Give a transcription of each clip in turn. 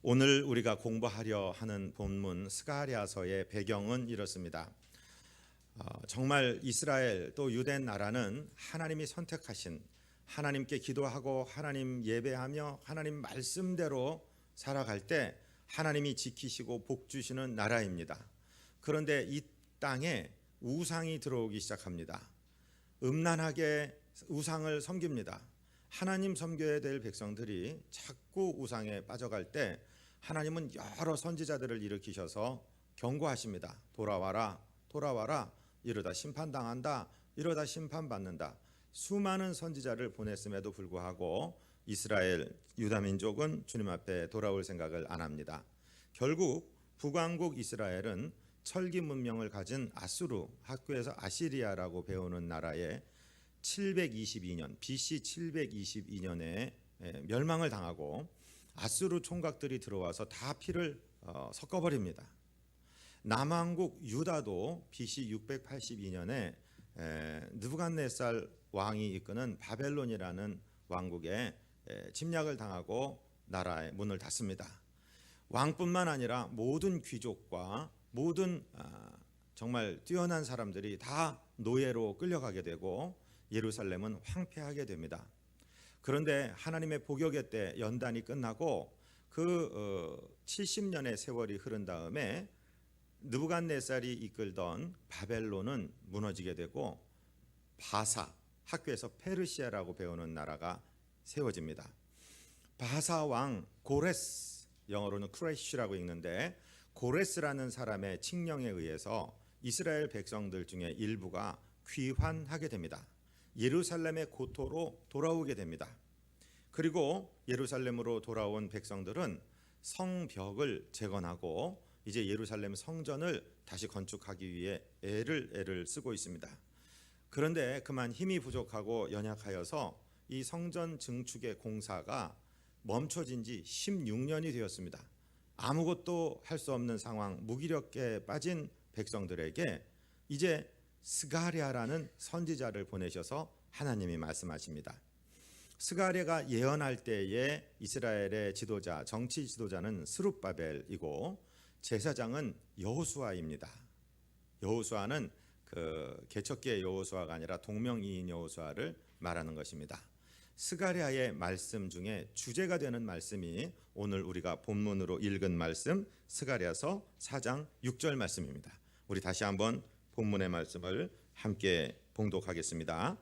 오늘 우리가 공부하려 하는 본문 스가랴서의 배경은 이렇습니다. 정말 이스라엘 또 유대 나라는 하나님이 선택하신, 하나님께 기도하고 하나님 예배하며 하나님 말씀대로 살아갈 때 하나님이 지키시고 복 주시는 나라입니다. 그런데 이 땅에 우상이 들어오기 시작합니다. 음란하게 우상을 섬깁니다. 하나님 섬겨야 될 백성들이 자꾸 우상에 빠져갈 때 하나님은 여러 선지자들을 일으키셔서 경고하십니다. 돌아와라, 돌아와라. 이러다 심판당한다. 이러다 심판받는다. 수많은 선지자를 보냈음에도 불구하고 이스라엘 유다 민족은 주님 앞에 돌아올 생각을 안 합니다. 결국 북왕국 이스라엘은 철기 문명을 가진 아수르, 학교에서 아시리아라고 배우는 나라에 722년 BC 722년에 멸망을 당하고 아수르 총각들이 들어와서 다 피를 섞어버립니다. 남왕국 유다도 BC 682년에 느부갓네살 왕이 이끄는 바벨론이라는 왕국에 침략을 당하고 나라의 문을 닫습니다. 왕뿐만 아니라 모든 귀족과 모든 정말 뛰어난 사람들이 다 노예로 끌려가게 되고 예루살렘은 황폐하게 됩니다. 그런데 하나님의 복역의 때 연단이 끝나고 그 70년의 세월이 흐른 다음에 느부갓네살이 이끌던 바벨론은 무너지게 되고 바사, 학교에서 페르시아라고 배우는 나라가 세워집니다. 바사 왕 고레스, 영어로는 크레쉬라고 읽는데 고레스라는 사람의 칙령에 의해서 이스라엘 백성들 중에 일부가 귀환하게 됩니다. 예루살렘의 고토로 돌아오게 됩니다. 그리고 예루살렘으로 돌아온 백성들은 성벽을 재건하고 이제 예루살렘 성전을 다시 건축하기 위해 애를 쓰고 있습니다. 그런데 그만 힘이 부족하고 연약하여서 이 성전 증축의 공사가 멈춰진 지 16년이 되었습니다. 아무것도 할 수 없는 상황, 무기력에 빠진 백성들에게 이제 스가랴라는 선지자를 보내셔서 하나님이 말씀하십니다. 스가랴가 예언할 때에 이스라엘의 지도자, 정치 지도자는 스룹바벨이고 제사장은 여호수아입니다. 여호수아는 그 개척기의 여호수아가 아니라 동명이인 여호수아를 말하는 것입니다. 스가랴의 말씀 중에 주제가 되는 말씀이 오늘 우리가 본문으로 읽은 말씀 스가랴서 4장 6절 말씀입니다. 우리 다시 한번 본문의 말씀을 함께 봉독하겠습니다.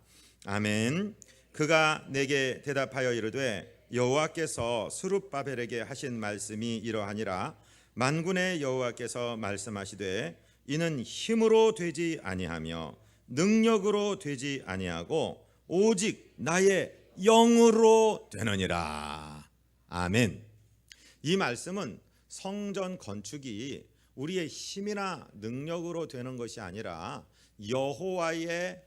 아멘. 그가 내게 대답하여 이르되 여호와께서 스룹바벨에게 하신 말씀이 이러하니라. 만군의 여호와께서 말씀하시되 이는 힘으로 되지 아니하며 능력으로 되지 아니하고 오직 나의 영으로 되느니라. 아멘. 이 말씀은 성전 건축이 우리의 힘이나 능력으로 되는 것이 아니라 여호와의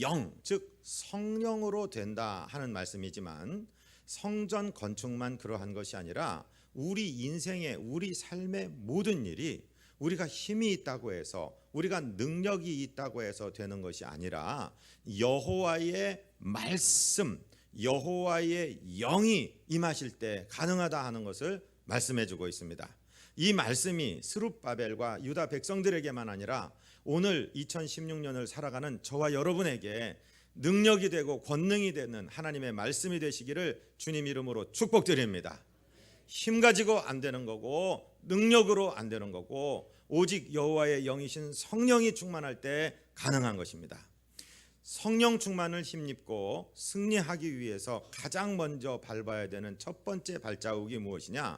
영, 즉 성령으로 된다 하는 말씀이지만 성전 건축만 그러한 것이 아니라 우리 인생의 우리 삶의 모든 일이 우리가 힘이 있다고 해서 우리가 능력이 있다고 해서 되는 것이 아니라 여호와의 말씀, 여호와의 영이 임하실 때 가능하다 하는 것을 말씀해 주고 있습니다. 이 말씀이 스룹바벨과 유다 백성들에게만 아니라 오늘 2016년을 살아가는 저와 여러분에게 능력이 되고 권능이 되는 하나님의 말씀이 되시기를 주님 이름으로 축복드립니다. 힘 가지고 안 되는 거고 능력으로 안 되는 거고 오직 여호와의 영이신 성령이 충만할 때 가능한 것입니다. 성령 충만을 힘입고 승리하기 위해서 가장 먼저 밟아야 되는 첫 번째 발자국이 무엇이냐?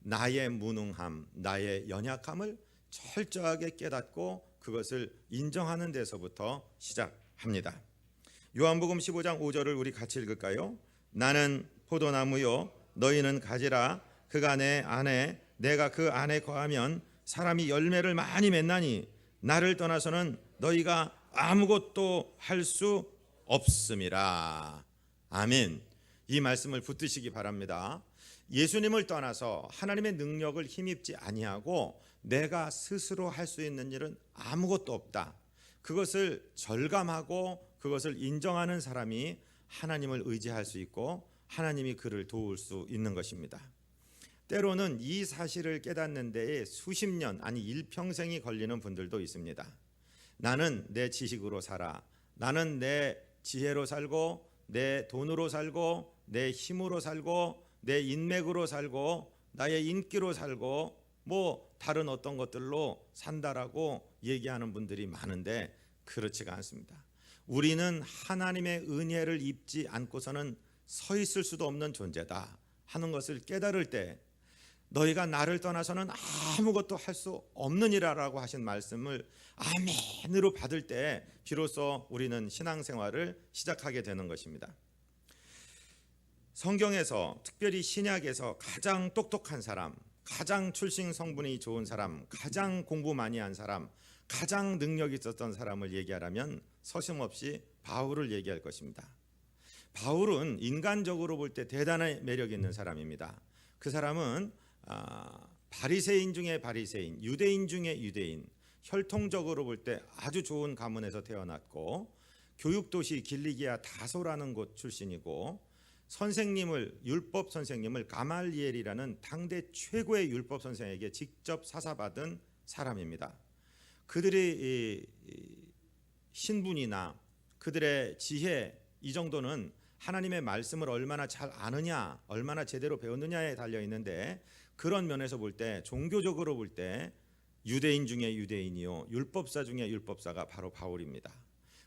나의 무능함, 나의 연약함을 철저하게 깨닫고 그것을 인정하는 데서부터 시작합니다. 요한복음 15장 5절을 우리 같이 읽을까요? 나는 포도나무요 너희는 가지라. 그가 내 안에 내가 그 안에 거하면 사람이 열매를 많이 맺나니 나를 떠나서는 너희가 아무것도 할 수 없음이라. 아멘. 이 말씀을 붙드시기 바랍니다. 예수님을 떠나서 하나님의 능력을 힘입지 아니하고 내가 스스로 할 수 있는 일은 아무것도 없다. 그것을 절감하고 그것을 인정하는 사람이 하나님을 의지할 수 있고 하나님이 그를 도울 수 있는 것입니다. 때로는 이 사실을 깨닫는 데에 수십 년 아니 일평생이 걸리는 분들도 있습니다. 나는 내 지식으로 살아, 나는 내 지혜로 살고 내 돈으로 살고 내 힘으로 살고 내 인맥으로 살고 나의 인기로 살고 뭐 다른 어떤 것들로 산다라고 얘기하는 분들이 많은데 그렇지가 않습니다. 우리는 하나님의 은혜를 입지 않고서는 서 있을 수도 없는 존재다 하는 것을 깨달을 때 너희가 나를 떠나서는 아무것도 할 수 없느니라라고 하신 말씀을 아멘으로 받을 때 비로소 우리는 신앙생활을 시작하게 되는 것입니다. 성경에서 특별히 신약에서 가장 똑똑한 사람, 가장 출신 성분이 좋은 사람, 가장 공부 많이 한 사람, 가장 능력 있었던 사람을 얘기하라면 서슴없이 바울을 얘기할 것입니다. 바울은 인간적으로 볼 때 대단한 매력 있는 사람입니다. 그 사람은 바리새인 중에 바리새인, 유대인 중에 유대인, 혈통적으로 볼 때 아주 좋은 가문에서 태어났고 교육도시 길리기아 다소라는 곳 출신이고 율법 선생님을 가말리엘이라는 당대 최고의 율법 선생에게 직접 사사받은 사람입니다. 그들의 신분이나 그들의 지혜 이 정도는 하나님의 말씀을 얼마나 잘 아느냐, 얼마나 제대로 배웠느냐에 달려 있는데 그런 면에서 볼 때 종교적으로 볼 때 유대인 중에 유대인이요 율법사 중에 율법사가 바로 바울입니다.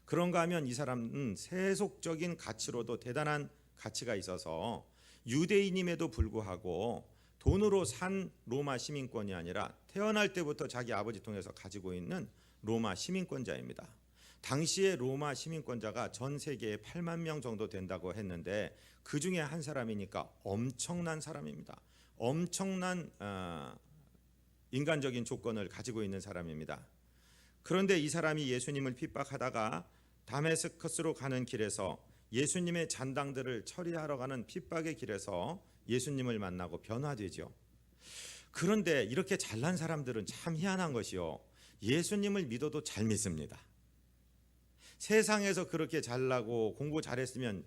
그런가 하면 이 사람은 세속적인 가치로도 대단한 가치가 있어서 유대인임에도 불구하고 돈으로 산 로마 시민권이 아니라 태어날 때부터 자기 아버지 통해서 가지고 있는 로마 시민권자입니다. 당시의 로마 시민권자가 전 세계에 8만 명 정도 된다고 했는데 그 중에 한 사람이니까 엄청난 사람입니다. 엄청난 인간적인 조건을 가지고 있는 사람입니다. 그런데 이 사람이 예수님을 핍박하다가 다메스커스로 가는 길에서 예수님의 잔당들을 처리하러 가는 핍박의 길에서 예수님을 만나고 변화되죠. 그런데 이렇게 잘난 사람들은 참 희한한 것이요. 예수님을 믿어도 잘 믿습니다. 세상에서 그렇게 잘나고 공부 잘했으면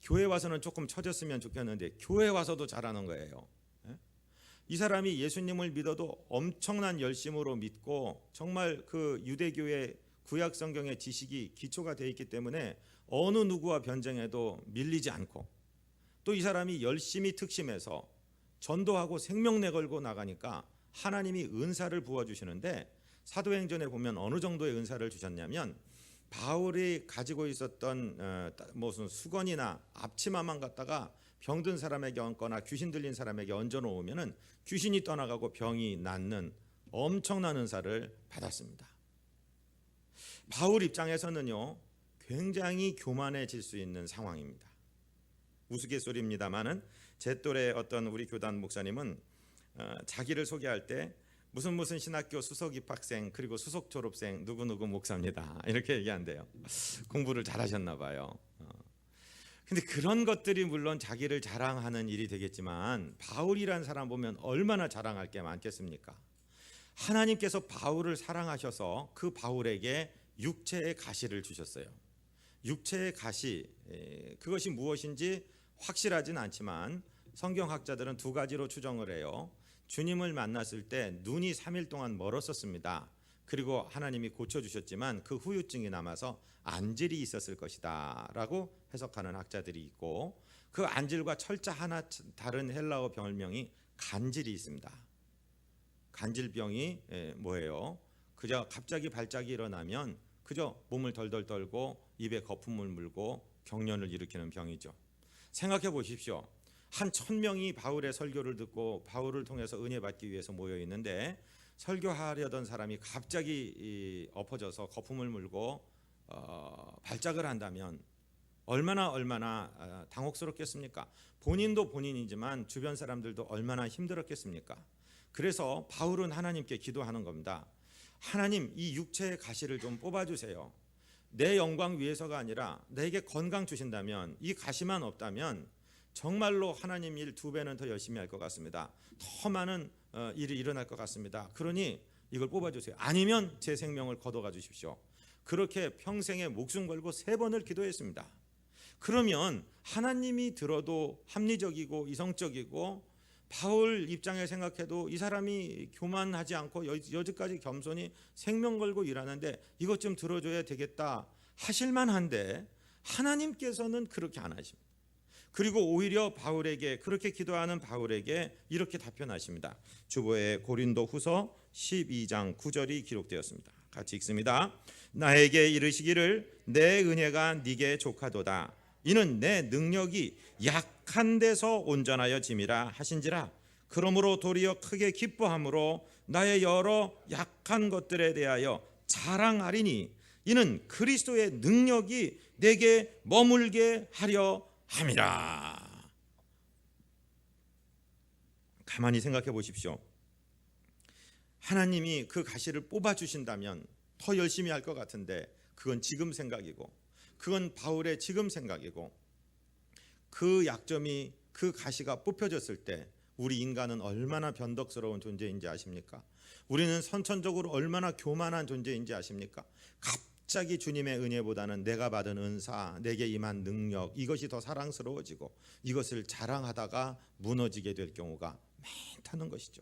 교회 와서는 조금 처졌으면 좋겠는데 교회 와서도 잘하는 거예요. 이 사람이 예수님을 믿어도 엄청난 열심으로 믿고 정말 그 유대교의 구약 성경의 지식이 기초가 되어 있기 때문에 어느 누구와 변쟁해도 밀리지 않고 또 이 사람이 열심히 특심해서 전도하고 생명 내걸고 나가니까 하나님이 은사를 부어주시는데 사도행전에 보면 어느 정도의 은사를 주셨냐면 바울이 가지고 있었던 무슨 수건이나 앞치마만 갖다가 병든 사람에게 얹거나 귀신 들린 사람에게 얹어 놓으면은 귀신이 떠나가고 병이 낫는 엄청난 은사를 받았습니다. 바울 입장에서는요 굉장히 교만해질 수 있는 상황입니다. 우스갯소리입니다만은 제 또래 어떤 우리 교단 목사님은 자기를 소개할 때 무슨 신학교 수석 입학생 그리고 수석 졸업생 누구누구 목사입니다 이렇게 얘기한대요. 공부를 잘하셨나 봐요. 근데 그런 것들이 물론 자기를 자랑하는 일이 되겠지만 바울이란 사람 보면 얼마나 자랑할 게 많겠습니까? 하나님께서 바울을 사랑하셔서 그 바울에게 육체의 가시를 주셨어요. 육체의 가시 그것이 무엇인지 확실하진 않지만 성경학자들은 두 가지로 추정을 해요. 주님을 만났을 때 눈이 3일 동안 멀었었습니다. 그리고 하나님이 고쳐주셨지만 그 후유증이 남아서 안질이 있었을 것이다 라고 해석하는 학자들이 있고 그 안질과 철자 하나 다른 헬라어 별명이 간질이 있습니다. 간질병이 뭐예요? 그저 갑자기 발작이 일어나면 그저 몸을 덜덜 떨고 입에 거품을 물고 경련을 일으키는 병이죠. 생각해 보십시오. 한 1000명이 바울의 설교를 듣고 바울을 통해서 은혜 받기 위해서 모여 있는데 설교하려던 사람이 갑자기 엎어져서 거품을 물고 발작을 한다면 얼마나 당혹스럽겠습니까? 본인도 본인이지만 주변 사람들도 얼마나 힘들었겠습니까? 그래서 바울은 하나님께 기도하는 겁니다. 하나님, 이 육체의 가시를 좀 뽑아주세요. 내 영광 위해서가 아니라 내게 건강 주신다면, 이 가시만 없다면 정말로 하나님 일 2배는 더 열심히 할 것 같습니다. 더 많은 일이 일어날 것 같습니다. 그러니 이걸 뽑아주세요. 아니면 제 생명을 거둬가 주십시오. 그렇게 평생에 목숨 걸고 3번을 기도했습니다. 그러면 하나님이 들어도 합리적이고 이성적이고 바울 입장에 생각해도 이 사람이 교만하지 않고 여지까지 겸손히 생명 걸고 일하는데 이것 좀 들어줘야 되겠다 하실만한데 하나님께서는 그렇게 안 하십니다. 그리고 오히려 바울에게, 그렇게 기도하는 바울에게 이렇게 답변하십니다. 주보에 고린도후서 12장 9절이 기록되었습니다. 같이 읽습니다. 나에게 이르시기를 내 은혜가 네게 족하도다. 이는 내 능력이 약한 데서 온전하여 짐이라 하신지라. 그러므로 도리어 크게 기뻐함으로 나의 여러 약한 것들에 대하여 자랑하리니 이는 그리스도의 능력이 내게 머물게 하려 함이라. 가만히 생각해 보십시오. 하나님이 그 가시를 뽑아주신다면 더 열심히 할 것 같은데 그건 지금 생각이고, 그건 바울의 지금 생각이고, 그 약점이, 그 가시가 뽑혀졌을 때 우리 인간은 얼마나 변덕스러운 존재인지 아십니까? 우리는 선천적으로 얼마나 교만한 존재인지 아십니까? 갑자기 주님의 은혜보다는 내가 받은 은사, 내게 임한 능력, 이것이 더 사랑스러워지고 이것을 자랑하다가 무너지게 될 경우가 많다는 것이죠.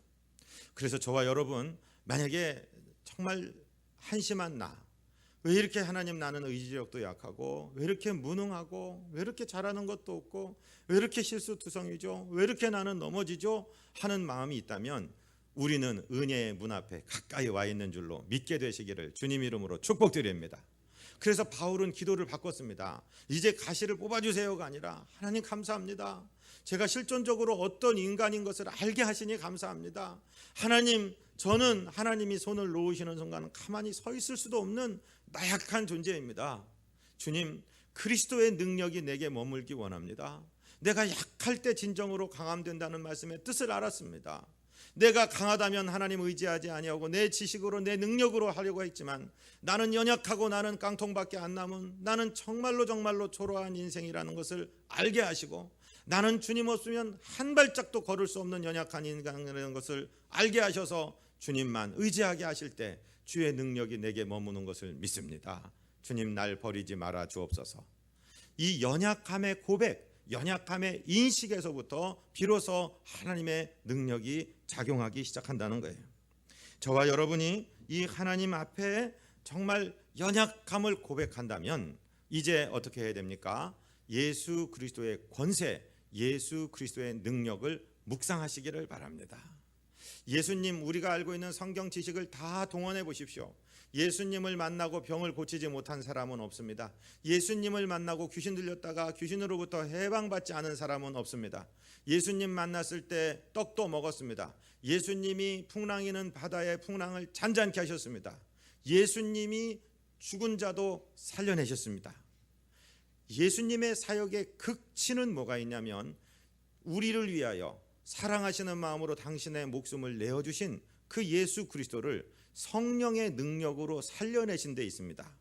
그래서 저와 여러분, 만약에 정말 한심한 왜 이렇게 하나님 나는 의지력도 약하고, 왜 이렇게 무능하고, 왜 이렇게 잘하는 것도 없고, 왜 이렇게 실수투성이죠, 왜 이렇게 나는 넘어지죠 하는 마음이 있다면 우리는 은혜의 문 앞에 가까이 와 있는 줄로 믿게 되시기를 주님 이름으로 축복드립니다. 그래서 바울은 기도를 바꿨습니다. 이제 가시를 뽑아주세요가 아니라 하나님 감사합니다. 제가 실존적으로 어떤 인간인 것을 알게 하시니 감사합니다. 하나님, 저는 하나님이 손을 놓으시는 순간 가만히 서 있을 수도 없는 나약한 존재입니다. 주님, 그리스도의 능력이 내게 머물기 원합니다. 내가 약할 때 진정으로 강함된다는 말씀의 뜻을 알았습니다. 내가 강하다면 하나님 의지하지 아니하고 내 지식으로, 내 능력으로 하려고 했지만 나는 연약하고 나는 깡통밖에 안 남은, 나는 정말로 초라한 인생이라는 것을 알게 하시고, 나는 주님 없으면 한 발짝도 걸을 수 없는 연약한 인간이라는 것을 알게 하셔서 주님만 의지하게 하실 때 주의 능력이 내게 머무는 것을 믿습니다. 주님, 날 버리지 말아 주옵소서. 이 연약함의 고백, 연약함의 인식에서부터 비로소 하나님의 능력이 작용하기 시작한다는 거예요. 저와 여러분이 이 하나님 앞에 정말 연약함을 고백한다면 이제 어떻게 해야 됩니까? 예수 그리스도의 권세, 예수 그리스도의 능력을 묵상하시기를 바랍니다. 예수님, 우리가 알고 있는 성경 지식을 다 동원해 보십시오. 예수님을 만나고 병을 고치지 못한 사람은 없습니다. 예수님을 만나고 귀신 들렸다가 귀신으로부터 해방받지 않은 사람은 없습니다. 예수님 만났을 때 떡도 먹었습니다. 예수님이 풍랑이는 바다의 풍랑을 잔잔케 하셨습니다. 예수님이 죽은 자도 살려내셨습니다. 예수님의 사역의 극치는 뭐가 있냐면 우리를 위하여 사랑하시는 마음으로 당신의 목숨을 내어주신 그 예수 그리스도를 성령의 능력으로 살려내신 데 있습니다.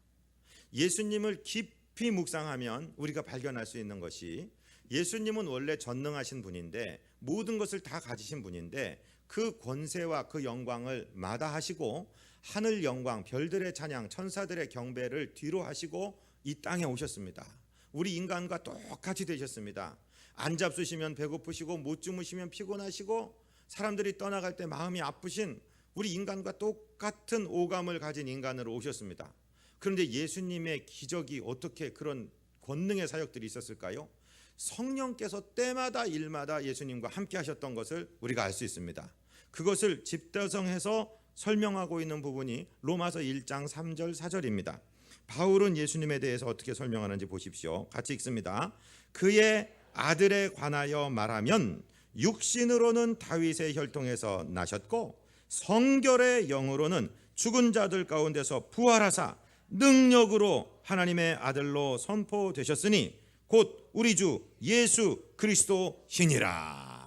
예수님을 깊이 묵상하면 우리가 발견할 수 있는 것이, 예수님은 원래 전능하신 분인데 모든 것을 다 가지신 분인데 그 권세와 그 영광을 마다하시고 하늘 영광, 별들의 찬양, 천사들의 경배를 뒤로 하시고 이 땅에 오셨습니다. 우리 인간과 똑같이 되셨습니다. 안 잡수시면 배고프시고 못 주무시면 피곤하시고 사람들이 떠나갈 때 마음이 아프신 우리 인간과 똑같은 오감을 가진 인간으로 오셨습니다. 그런데 예수님의 기적이 어떻게 그런 권능의 사역들이 있었을까요? 성령께서 때마다 일마다 예수님과 함께 하셨던 것을 우리가 알 수 있습니다. 그것을 집대성해서 설명하고 있는 부분이 로마서 1장 3절 4절입니다. 바울은 예수님에 대해서 어떻게 설명하는지 보십시오. 같이 읽습니다. 그의 아들에 관하여 말하면 육신으로는 다윗의 혈통에서 나셨고 성결의 영으로는 죽은 자들 가운데서 부활하사 능력으로 하나님의 아들로 선포되셨으니 곧 우리 주 예수 그리스도시니라.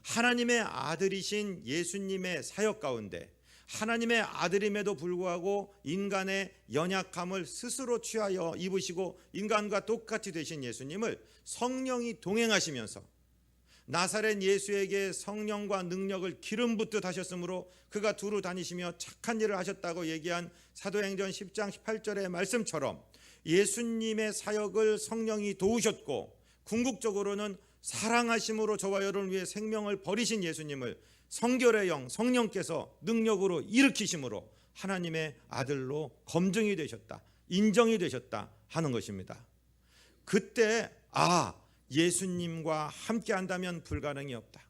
하나님의 아들이신 예수님의 사역 가운데 하나님의 아들임에도 불구하고 인간의 연약함을 스스로 취하여 입으시고 인간과 똑같이 되신 예수님을 성령이 동행하시면서 나사렛 예수에게 성령과 능력을 기름 붓듯 하셨으므로 그가 두루 다니시며 착한 일을 하셨다고 얘기한 사도행전 10장 18절의 말씀처럼 예수님의 사역을 성령이 도우셨고 궁극적으로는 사랑하심으로 저와 여러분을 위해 생명을 버리신 예수님을 성결의 영 성령께서 능력으로 일으키심으로 하나님의 아들로 검증이 되셨다, 인정이 되셨다 하는 것입니다. 그때 예수님과 함께 한다면 불가능이 없다.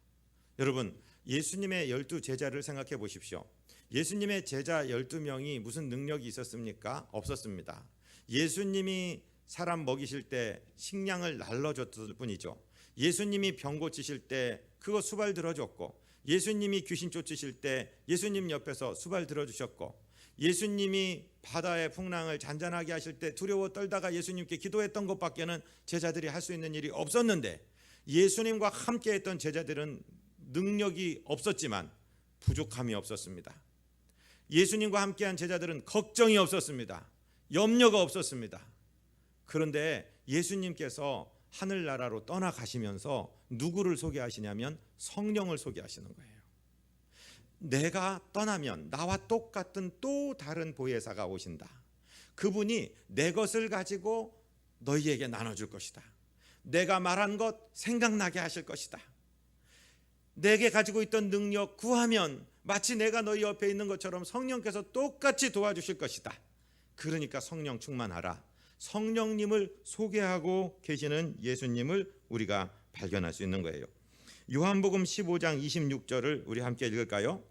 여러분, 예수님의 12제자를 생각해 보십시오. 예수님의 제자 12명이 무슨 능력이 있었습니까? 없었습니다. 예수님이 사람 먹이실 때 식량을 날려줬을 뿐이죠. 예수님이 병 고치실 때 그거 수발 들어줬고, 예수님이 귀신 쫓으실 때 예수님 옆에서 수발 들어주셨고, 예수님이 바다의 풍랑을 잔잔하게 하실 때 두려워 떨다가 예수님께 기도했던 것밖에는 제자들이 할 수 있는 일이 없었는데, 예수님과 함께 했던 제자들은 능력이 없었지만 부족함이 없었습니다. 예수님과 함께한 제자들은 걱정이 없었습니다. 염려가 없었습니다. 그런데 예수님께서 하늘나라로 떠나가시면서 누구를 소개하시냐면 성령을 소개하시는 거예요. 내가 떠나면 나와 똑같은 또 다른 보혜사가 오신다. 그분이 내 것을 가지고 너희에게 나눠줄 것이다. 내가 말한 것 생각나게 하실 것이다. 내게 가지고 있던 능력 구하면 마치 내가 너희 옆에 있는 것처럼 성령께서 똑같이 도와주실 것이다. 그러니까 성령 충만하라. 성령님을 소개하고 계시는 예수님을 우리가 발견할 수 있는 거예요. 요한복음 15장 26절을 우리 함께 읽을까요?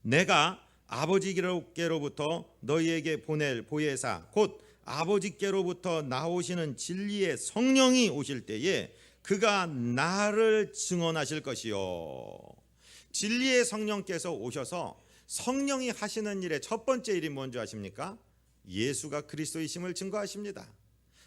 내가 아버지께로부터 너희에게 보낼 보혜사 곧 아버지께로부터 나오시는 진리의 성령이 오실 때에 그가 나를 증언하실 것이요. 진리의 성령께서 오셔서 성령이 하시는 일의 첫 번째 일이 뭔지 아십니까? 예수가 그리스도이심을 증거하십니다.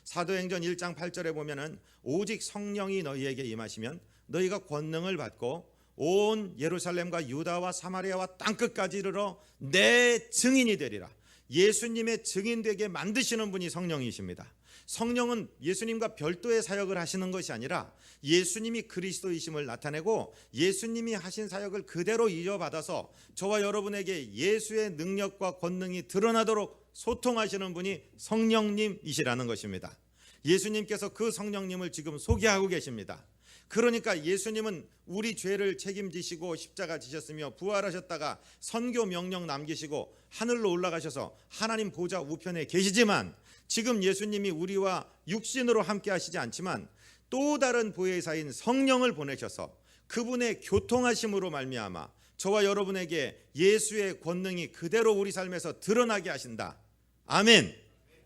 사도행전 1장 8절에 보면은 오직 성령이 너희에게 임하시면 너희가 권능을 받고 온 예루살렘과 유다와 사마리아와 땅끝까지 이르러 내 증인이 되리라. 예수님의 증인되게 만드시는 분이 성령이십니다. 성령은 예수님과 별도의 사역을 하시는 것이 아니라 예수님이 그리스도이심을 나타내고 예수님이 하신 사역을 그대로 이어받아서 저와 여러분에게 예수의 능력과 권능이 드러나도록 소통하시는 분이 성령님이시라는 것입니다. 예수님께서 그 성령님을 지금 소개하고 계십니다. 그러니까 예수님은 우리 죄를 책임지시고 십자가 지셨으며 부활하셨다가 선교 명령 남기시고 하늘로 올라가셔서 하나님 보좌 우편에 계시지만, 지금 예수님이 우리와 육신으로 함께 하시지 않지만 또 다른 보혜사인 성령을 보내셔서 그분의 교통하심으로 말미암아 저와 여러분에게 예수의 권능이 그대로 우리 삶에서 드러나게 하신다. 아멘.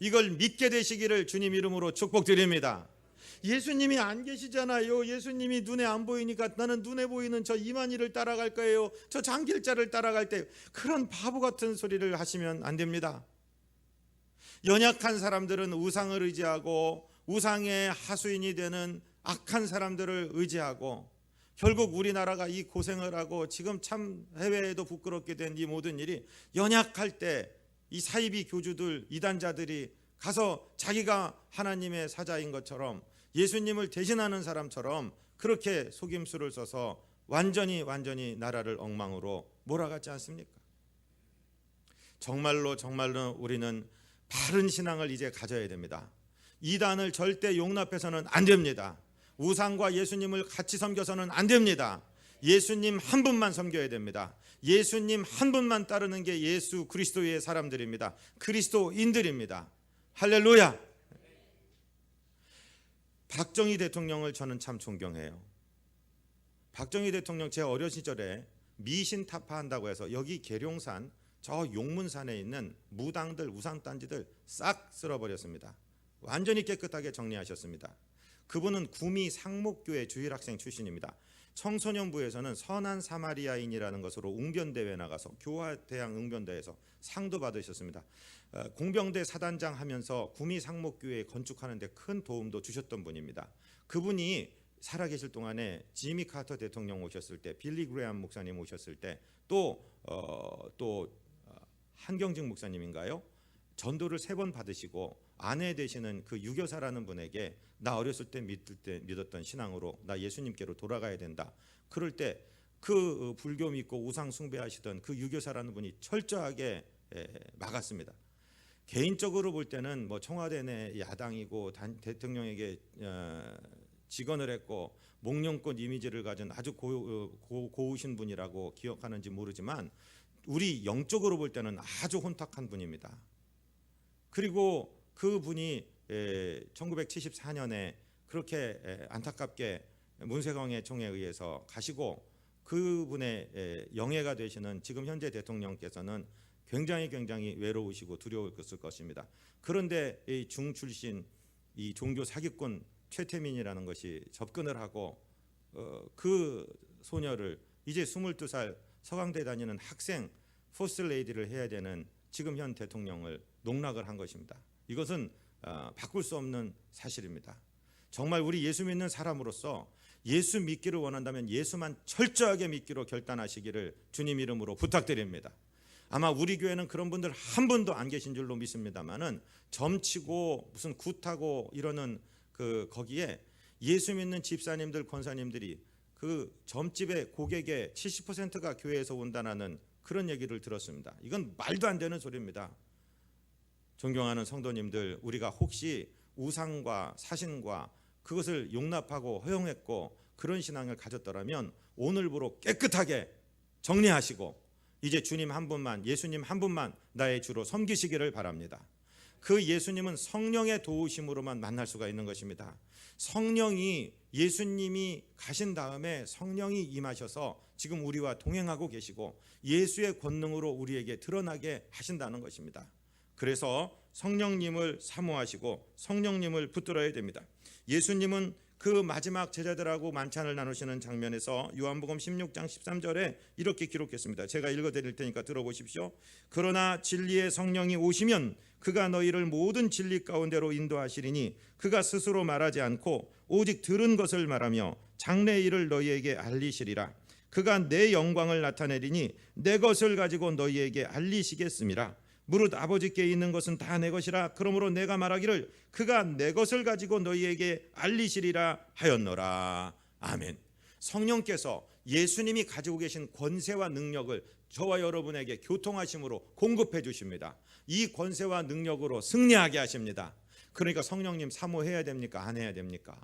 이걸 믿게 되시기를 주님 이름으로 축복드립니다. 예수님이 안 계시잖아요. 예수님이 눈에 안 보이니까 나는 눈에 보이는 저 이만희를 따라갈 거예요. 저 장길자를 따라갈 때, 그런 바보 같은 소리를 하시면 안 됩니다. 연약한 사람들은 우상을 의지하고 우상의 하수인이 되는 악한 사람들을 의지하고 결국 우리나라가 이 고생을 하고 지금 참 해외에도 부끄럽게 된 이 모든 일이, 연약할 때 이 사이비 교주들, 이단자들이 가서 자기가 하나님의 사자인 것처럼 예수님을 대신하는 사람처럼 그렇게 속임수를 써서 완전히 나라를 엉망으로 몰아갔지 않습니까? 정말로 우리는 바른 신앙을 이제 가져야 됩니다. 이단을 절대 용납해서는 안 됩니다. 우상과 예수님을 같이 섬겨서는 안 됩니다. 예수님 한 분만 섬겨야 됩니다. 예수님 한 분만 따르는 게 예수 그리스도의 사람들입니다. 그리스도인들입니다. 할렐루야. 박정희 대통령을 저는 참 존경해요. 박정희 대통령 제 어린 시절에 미신 타파한다고 해서 여기 계룡산 저 용문산에 있는 무당들, 우상단지들 싹 쓸어버렸습니다. 완전히 깨끗하게 정리하셨습니다. 그분은 구미 상목교회 주일학생 출신입니다. 청소년부에서는 선한 사마리아인이라는 것으로 웅변대회 나가서 교화대항 웅변대회에서 상도 받으셨습니다. 공병대 사단장 하면서 구미 상목교회 건축하는 데 큰 도움도 주셨던 분입니다. 그분이 살아계실 동안에 지미 카터 대통령 오셨을 때, 빌리 그레엄 목사님 오셨을 때, 또 한경직 목사님인가요? 전도를 3번 받으시고 아내 되시는 그 유교사라는 분에게 나 어렸을 때 믿었던 신앙으로 나 예수님께로 돌아가야 된다. 그럴 때 그 불교 믿고 우상 숭배하시던 그 유교사라는 분이 철저하게 막았습니다. 개인적으로 볼 때는 뭐 청와대 내 야당이고 대통령에게 직언을 했고 목련꽃 이미지를 가진 아주 고우신 분이라고 기억하는지 모르지만 우리 영적으로 볼 때는 아주 혼탁한 분입니다. 그리고 그분이 1974년에 그렇게 안타깝게 문세광의 총에 의해서 가시고 그분의 영예가 되시는 지금 현재 대통령께서는 굉장히 외로우시고 두려웠을 것입니다. 그런데 이 중 출신 이 종교 사기꾼 최태민이라는 것이 접근을 하고 그 소녀를 이제 22살 서강대 다니는 학생 포스트레이디를 해야 되는 지금 현 대통령을 농락을 한 것입니다. 이것은 바꿀 수 없는 사실입니다. 정말 우리 예수 믿는 사람으로서 예수 믿기를 원한다면 예수만 철저하게 믿기로 결단하시기를 주님 이름으로 부탁드립니다. 아마 우리 교회는 그런 분들 한 분도 안 계신 줄로 믿습니다만은 점치고 무슨 굿하고 이러는 거기에 예수 믿는 집사님들 권사님들이 그 점집의 고객의 70%가 교회에서 온다는 그런 얘기를 들었습니다. 이건 말도 안 되는 소리입니다. 존경하는 성도님들, 우리가 혹시 우상과 사신과 그것을 용납하고 허용했고 그런 신앙을 가졌더라면 오늘부로 깨끗하게 정리하시고 이제 주님 한 분만, 예수님 한 분만 나의 주로 섬기시기를 바랍니다. 그 예수님은 성령의 도우심으로만 만날 수가 있는 것입니다. 성령이, 예수님이 가신 다음에 성령이 임하셔서 지금 우리와 동행하고 계시고 예수의 권능으로 우리에게 드러나게 하신다는 것입니다. 그래서 성령님을 사모하시고 성령님을 붙들어야 됩니다. 예수님은 그 마지막 제자들하고 만찬을 나누시는 장면에서 요한복음 16장 13절에 이렇게 기록했습니다. 제가 읽어드릴 테니까 들어보십시오. 그러나 진리의 성령이 오시면 그가 너희를 모든 진리 가운데로 인도하시리니 그가 스스로 말하지 않고 오직 들은 것을 말하며 장래의 일을 너희에게 알리시리라. 그가 내 영광을 나타내리니 내 것을 가지고 너희에게 알리시겠음이라. 무릇 아버지께 있는 것은 다 내 것이라. 그러므로 내가 말하기를 그가 내 것을 가지고 너희에게 알리시리라 하였노라. 아멘. 성령께서 예수님이 가지고 계신 권세와 능력을 저와 여러분에게 교통하심으로 공급해 주십니다. 이 권세와 능력으로 승리하게 하십니다. 그러니까 성령님 사모해야 됩니까? 안 해야 됩니까?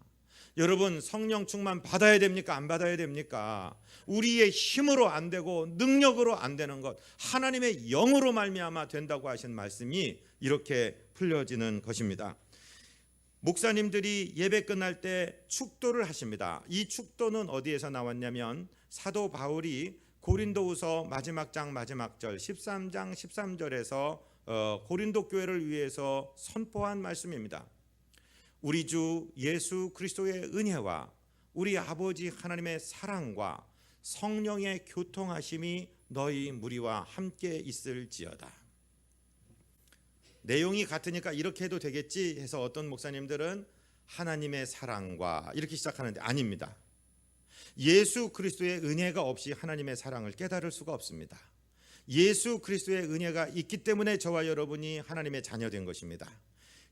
여러분, 성령 충만 받아야 됩니까? 안 받아야 됩니까? 우리의 힘으로 안 되고 능력으로 안 되는 것, 하나님의 영으로 말미암아 된다고 하신 말씀이 이렇게 풀려지는 것입니다. 목사님들이 예배 끝날 때 축도를 하십니다. 이 축도는 어디에서 나왔냐면 사도 바울이 고린도후서 마지막 장 마지막 절 13장 13절에서 고린도 교회를 위해서 선포한 말씀입니다. 우리 주 예수 그리스도의 은혜와 우리 아버지 하나님의 사랑과 성령의 교통하심이 너희 무리와 함께 있을지어다. 내용이 같으니까 이렇게 해도 되겠지 해서 어떤 목사님들은 하나님의 사랑과 이렇게 시작하는데 아닙니다. 예수 그리스도의 은혜가 없이 하나님의 사랑을 깨달을 수가 없습니다. 예수 그리스도의 은혜가 있기 때문에 저와 여러분이 하나님의 자녀된 것입니다.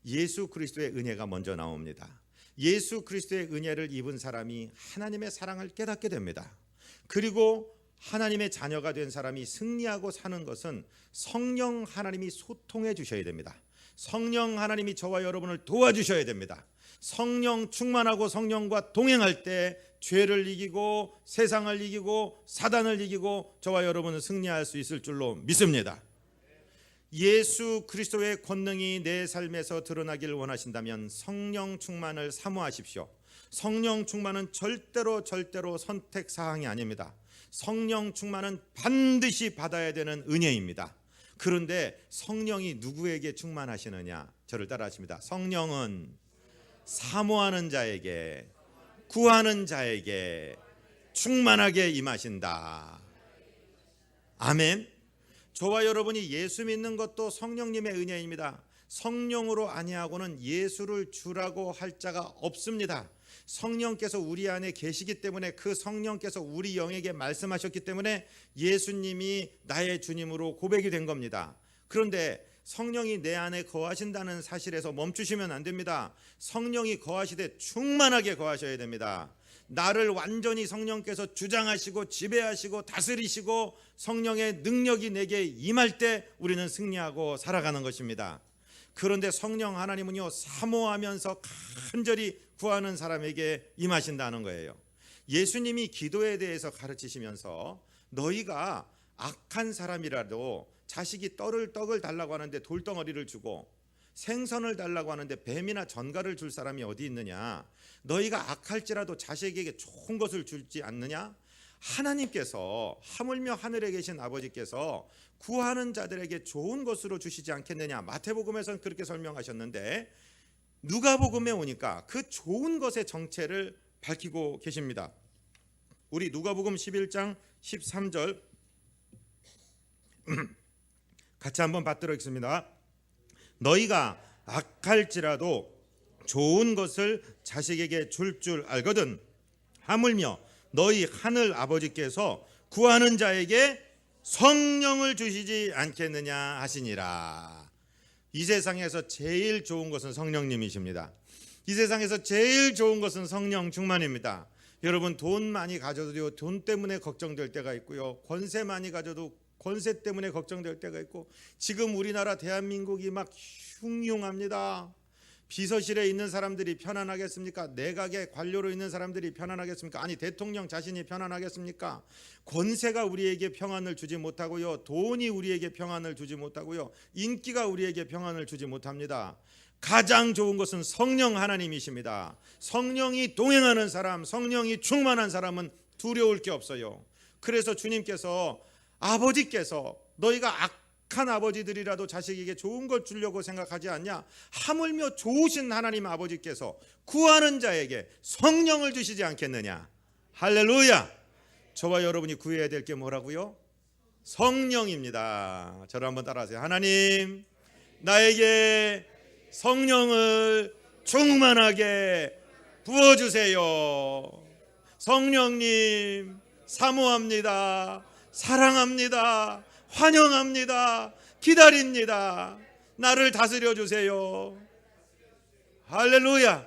예수 그리스도의 은혜가 먼저 나옵니다. 예수 그리스도의 은혜를 입은 사람이 하나님의 사랑을 깨닫게 됩니다. 그리고 하나님의 자녀가 된 사람이 승리하고 사는 것은 성령 하나님이 소통해 주셔야 됩니다. 성령 하나님이 저와 여러분을 도와주셔야 됩니다. 성령 충만하고 성령과 동행할 때 죄를 이기고 세상을 이기고 사단을 이기고 저와 여러분은 승리할 수 있을 줄로 믿습니다. 예수 그리스도의 권능이 내 삶에서 드러나길 원하신다면 성령 충만을 사모하십시오. 성령 충만은 절대로 선택 사항이 아닙니다. 성령 충만은 반드시 받아야 되는 은혜입니다. 그런데 성령이 누구에게 충만하시느냐? 저를 따라하십니다. 성령은 사모하는 자에게, 구하는 자에게 충만하게 임하신다. 아멘. 저와 여러분이 예수 믿는 것도 성령님의 은혜입니다. 성령으로 아니하고는 예수를 주라고 할 자가 없습니다. 성령께서 우리 안에 계시기 때문에 그 성령께서 우리 영에게 말씀하셨기 때문에 예수님이 나의 주님으로 고백이 된 겁니다. 그런데 성령이 내 안에 거하신다는 사실에서 멈추시면 안 됩니다. 성령이 거하시되 충만하게 거하셔야 됩니다. 나를 완전히 성령께서 주장하시고 지배하시고 다스리시고 성령의 능력이 내게 임할 때 우리는 승리하고 살아가는 것입니다. 그런데 성령 하나님은요, 사모하면서 간절히 구하는 사람에게 임하신다는 거예요. 예수님이 기도에 대해서 가르치시면서 너희가 악한 사람이라도 자식이 떡을 달라고 하는데 돌덩어리를 주고 생선을 달라고 하는데 뱀이나 전갈을 줄 사람이 어디 있느냐? 너희가 악할지라도 자식에게 좋은 것을 주지 않느냐? 하나님께서 하물며 하늘에 계신 아버지께서 구하는 자들에게 좋은 것으로 주시지 않겠느냐? 마태복음에서는 그렇게 설명하셨는데 누가복음에 오니까 그 좋은 것의 정체를 밝히고 계십니다. 우리 누가복음 11장 13절 같이 한번 받들어 읽습니다. 너희가 악할지라도 좋은 것을 자식에게 줄 알거든 하물며 너희 하늘 아버지께서 구하는 자에게 성령을 주시지 않겠느냐 하시니라. 이 세상에서 제일 좋은 것은 성령님이십니다. 이 세상에서 제일 좋은 것은 성령 충만입니다. 여러분, 돈 많이 가져도 돈 때문에 걱정될 때가 있고요, 권세 많이 가져도 권세 때문에 걱정될 때가 있고, 지금 우리나라 대한민국이 막 흉흉합니다. 비서실에 있는 사람들이 편안하겠습니까? 내각의 관료로 있는 사람들이 편안하겠습니까? 아니, 대통령 자신이 편안하겠습니까? 권세가 우리에게 평안을 주지 못하고요, 돈이 우리에게 평안을 주지 못하고요, 인기가 우리에게 평안을 주지 못합니다. 가장 좋은 것은 성령 하나님이십니다. 성령이 동행하는 사람, 성령이 충만한 사람은 두려울 게 없어요. 그래서 주님께서, 아버지께서 너희가 악한 아버지들이라도 자식에게 좋은 걸 주려고 생각하지 않냐? 하물며 좋으신 하나님 아버지께서 구하는 자에게 성령을 주시지 않겠느냐? 할렐루야! 저와 여러분이 구해야 될 게 뭐라고요? 성령입니다. 저를 한번 따라하세요. 하나님, 나에게 성령을 충만하게 부어주세요. 성령님, 사모합니다. 사랑합니다. 환영합니다. 기다립니다. 나를 다스려 주세요. 할렐루야!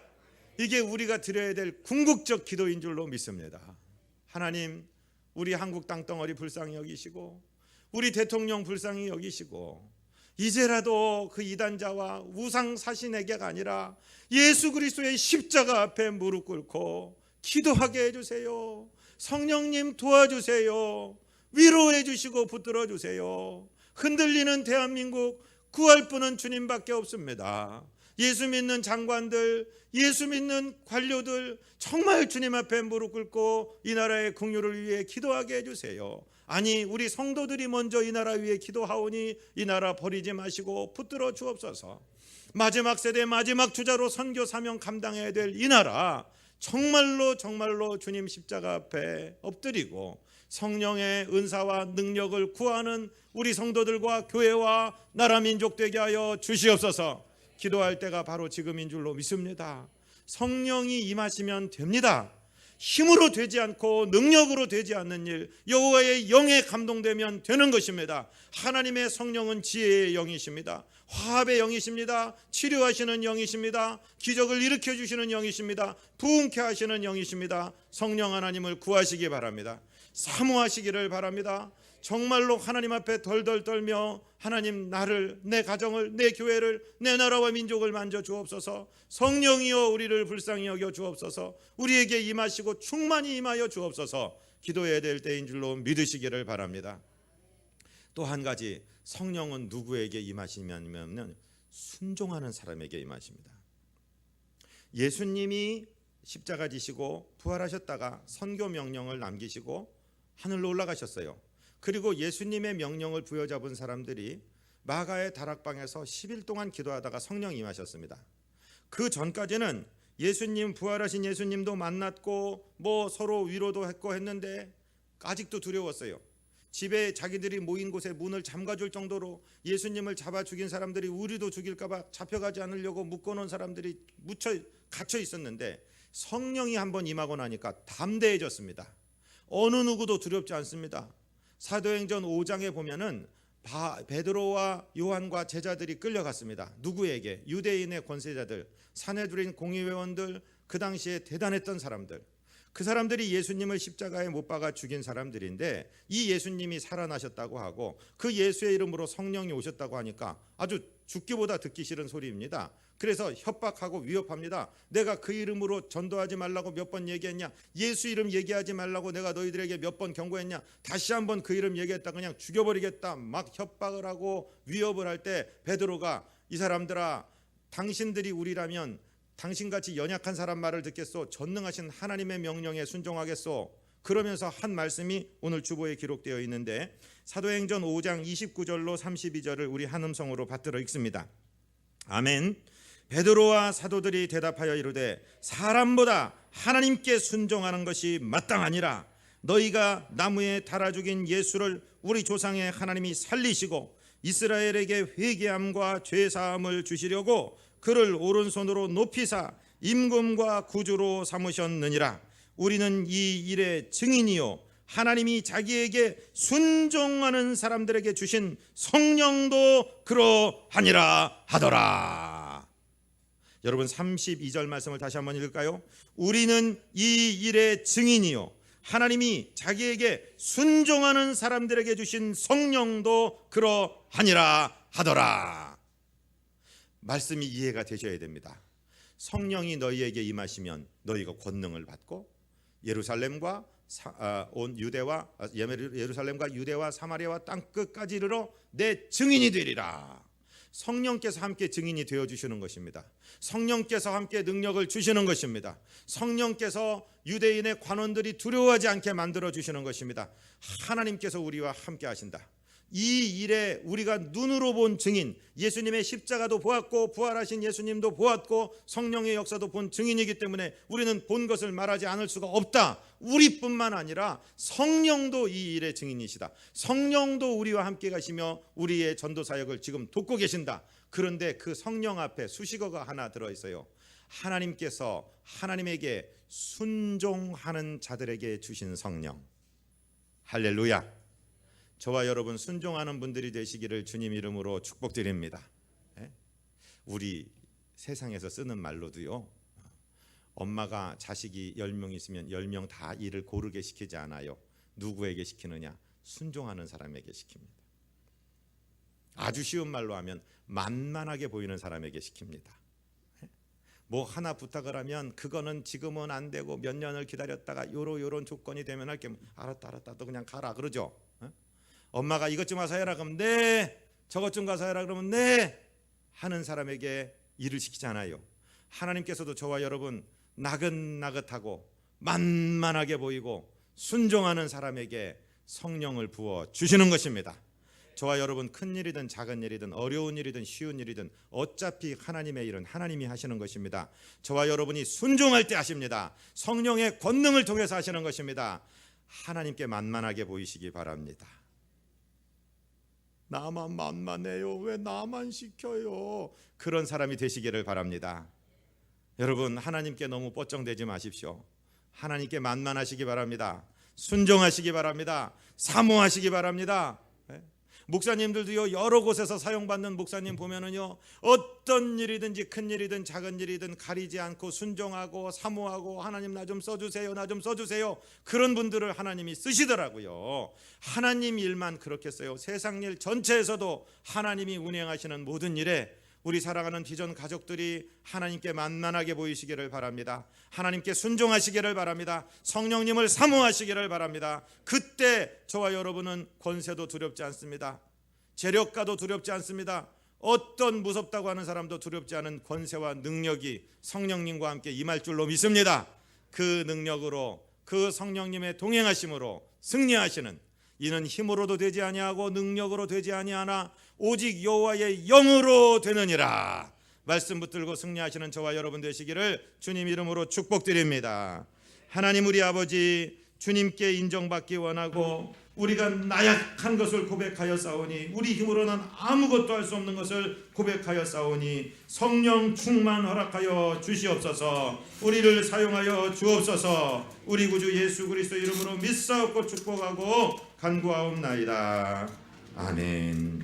이게 우리가 드려야 될 궁극적 기도인 줄로 믿습니다. 하나님, 우리 한국 땅덩어리 불쌍히 여기시고, 우리 대통령 불쌍히 여기시고, 이제라도 그 이단자와 우상 사신에게가 아니라 예수 그리스도의 십자가 앞에 무릎 꿇고 기도하게 해주세요. 성령님 도와주세요. 위로해 주시고 붙들어 주세요. 흔들리는 대한민국, 구할 분은 주님밖에 없습니다. 예수 믿는 장관들, 예수 믿는 관료들, 정말 주님 앞에 무릎 꿇고 이 나라의 긍휼을 위해 기도하게 해주세요. 아니, 우리 성도들이 먼저 이 나라 위에 기도하오니 이 나라 버리지 마시고 붙들어 주옵소서. 마지막 세대 마지막 주자로 선교 사명 감당해야 될 이 나라, 정말로 주님 십자가 앞에 엎드리고 성령의 은사와 능력을 구하는 우리 성도들과 교회와 나라 민족 되게 하여 주시옵소서. 기도할 때가 바로 지금인 줄로 믿습니다. 성령이 임하시면 됩니다. 힘으로 되지 않고 능력으로 되지 않는 일, 여호와의 영에 감동되면 되는 것입니다. 하나님의 성령은 지혜의 영이십니다. 화합의 영이십니다. 치료하시는 영이십니다. 기적을 일으켜 주시는 영이십니다. 부흥케 하시는 영이십니다. 성령 하나님을 구하시기 바랍니다. 사모하시기를 바랍니다. 정말로 하나님 앞에 덜덜 떨며 하나님, 나를, 내 가정을, 내 교회를, 내 나라와 민족을 만져 주옵소서. 성령이여 우리를 불쌍히 여겨 주옵소서. 우리에게 임하시고 충만히 임하여 주옵소서. 기도해야 될 때인 줄로 믿으시기를 바랍니다. 또 한 가지, 성령은 누구에게 임하시냐면 순종하는 사람에게 임하십니다. 예수님이 십자가 지시고 부활하셨다가 선교 명령을 남기시고 하늘로 올라가셨어요. 그리고 예수님의 명령을 부여잡은 사람들이 마가의 다락방에서 10일 동안 기도하다가 성령이 임하셨습니다. 그 전까지는 예수님, 부활하신 예수님도 만났고 서로 위로도 했고 했는데 아직도 두려웠어요. 집에 자기들이 모인 곳에 문을 잠가줄 정도로 예수님을 잡아 죽인 사람들이 우리도 죽일까 봐 잡혀가지 않으려고 묶어놓은 사람들이 갇혀 있었는데 성령이 한번 임하고 나니까 담대해졌습니다. 어느 누구도 두렵지 않습니다. 사도행전 5장에 보면은 베드로와 요한과 제자들이 끌려갔습니다. 누구에게? 유대인의 권세자들, 산헤드린 공의회원들, 그 당시에 대단했던 사람들. 그 사람들이 예수님을 십자가에 못 박아 죽인 사람들인데 이 예수님이 살아나셨다고 하고 그 예수의 이름으로 성령이 오셨다고 하니까 아주 죽기보다 듣기 싫은 소리입니다. 그래서 협박하고 위협합니다. 내가 그 이름으로 전도하지 말라고 몇 번 얘기했냐? 예수 이름 얘기하지 말라고 내가 너희들에게 몇 번 경고했냐? 다시 한번 그 이름 얘기했다 그냥 죽여버리겠다 막 협박을 하고 위협을 할 때 베드로가 이 사람들아, 당신들이 우리라면 당신같이 연약한 사람 말을 듣겠소? 전능하신 하나님의 명령에 순종하겠소? 그러면서 한 말씀이 오늘 주보에 기록되어 있는데 사도행전 5장 29절로 32절을 우리 한 음성으로 받들어 읽습니다. 아멘. 베드로와 사도들이 대답하여 이르되 사람보다 하나님께 순종하는 것이 마땅하니라. 너희가 나무에 달아 죽인 예수를 우리 조상의 하나님이 살리시고 이스라엘에게 회개함과 죄사함을 주시려고 그를 오른손으로 높이사 임금과 구주로 삼으셨느니라. 우리는 이 일의 증인이요 하나님이 자기에게 순종하는 사람들에게 주신 성령도 그러하니라 하더라. 여러분 32절 말씀을 다시 한번 읽을까요? 우리는 이 일의 증인이요 하나님이 자기에게 순종하는 사람들에게 주신 성령도 그러하니라 하더라. 말씀이 이해가 되셔야 됩니다. 성령이 너희에게 임하시면 너희가 권능을 받고 예루살렘과 유대와 사마리아와 땅 끝까지 이르러 내 증인이 되리라. 성령께서 함께 증인이 되어주시는 것입니다. 성령께서 함께 능력을 주시는 것입니다. 성령께서 유대인의 관원들이 두려워하지 않게 만들어주시는 것입니다. 하나님께서 우리와 함께 하신다. 이 일에 우리가 눈으로 본 증인, 예수님의 십자가도 보았고 부활하신 예수님도 보았고 성령의 역사도 본 증인이기 때문에 우리는 본 것을 말하지 않을 수가 없다. 우리뿐만 아니라 성령도 이 일의 증인이시다. 성령도 우리와 함께 가시며 우리의 전도 사역을 지금 돕고 계신다. 그런데 그 성령 앞에 수식어가 하나 들어있어요. 하나님께서 하나님에게 순종하는 자들에게 주신 성령. 할렐루야. 저와 여러분 순종하는 분들이 되시기를 주님 이름으로 축복드립니다. 우리 세상에서 쓰는 말로도요, 엄마가 자식이 10명 있으면 10명 다 일을 고르게 시키지 않아요. 누구에게 시키느냐? 순종하는 사람에게 시킵니다. 아주 쉬운 말로 하면 만만하게 보이는 사람에게 시킵니다. 뭐 하나 부탁을 하면 그거는 지금은 안 되고 몇 년을 기다렸다가 요런 조건이 되면 할게. 알았다 너 그냥 가라 그러죠. 엄마가 이것 좀 와서 해라 그러면 네, 저것 좀 가서 해라 그러면 네 하는 사람에게 일을 시키잖아요. 하나님께서도 저와 여러분 나긋나긋하고 만만하게 보이고 순종하는 사람에게 성령을 부어 주시는 것입니다. 저와 여러분 큰 일이든 작은 일이든 어려운 일이든 쉬운 일이든 어차피 하나님의 일은 하나님이 하시는 것입니다. 저와 여러분이 순종할 때 하십니다. 성령의 권능을 통해서 하시는 것입니다. 하나님께 만만하게 보이시기 바랍니다. 나만 만만해요. 왜 나만 시켜요? 그런 사람이 되시기를 바랍니다. 여러분 하나님께 너무 뻗정대지 마십시오. 하나님께 만만하시기 바랍니다. 순종하시기 바랍니다. 사모하시기 바랍니다. 목사님들도요 여러 곳에서 사용받는 목사님 보면은요 어떤 일이든지 큰 일이든 작은 일이든 가리지 않고 순종하고 사모하고 하나님 나 좀 써주세요, 나 좀 써주세요. 그런 분들을 하나님이 쓰시더라고요. 하나님 일만 그렇겠어요? 세상 일 전체에서도 하나님이 운행하시는 모든 일에 우리 살아가는 비전 가족들이 하나님께 만만하게 보이시기를 바랍니다. 하나님께 순종하시기를 바랍니다. 성령님을 사모하시기를 바랍니다. 그때 저와 여러분은 권세도 두렵지 않습니다. 재력가도 두렵지 않습니다. 어떤 무섭다고 하는 사람도 두렵지 않은 권세와 능력이 성령님과 함께 임할 줄로 믿습니다. 그 능력으로 그 성령님의 동행하심으로 승리하시는 이는 힘으로도 되지 아니하고 능력으로 되지 아니하나 오직 여호와의 영으로 되느니라. 말씀 붙들고 승리하시는 저와 여러분 되시기를 주님 이름으로 축복드립니다. 하나님 우리 아버지 주님께 인정받기 원하고 우리가 나약한 것을 고백하여 싸우니 우리 힘으로는 아무것도 할 수 없는 것을 고백하여 싸우니 성령 충만 허락하여 주시옵소서. 우리를 사용하여 주옵소서. 우리 구주 예수 그리스도 이름으로 믿사옵고 축복하고 간구하옵나이다. 아멘.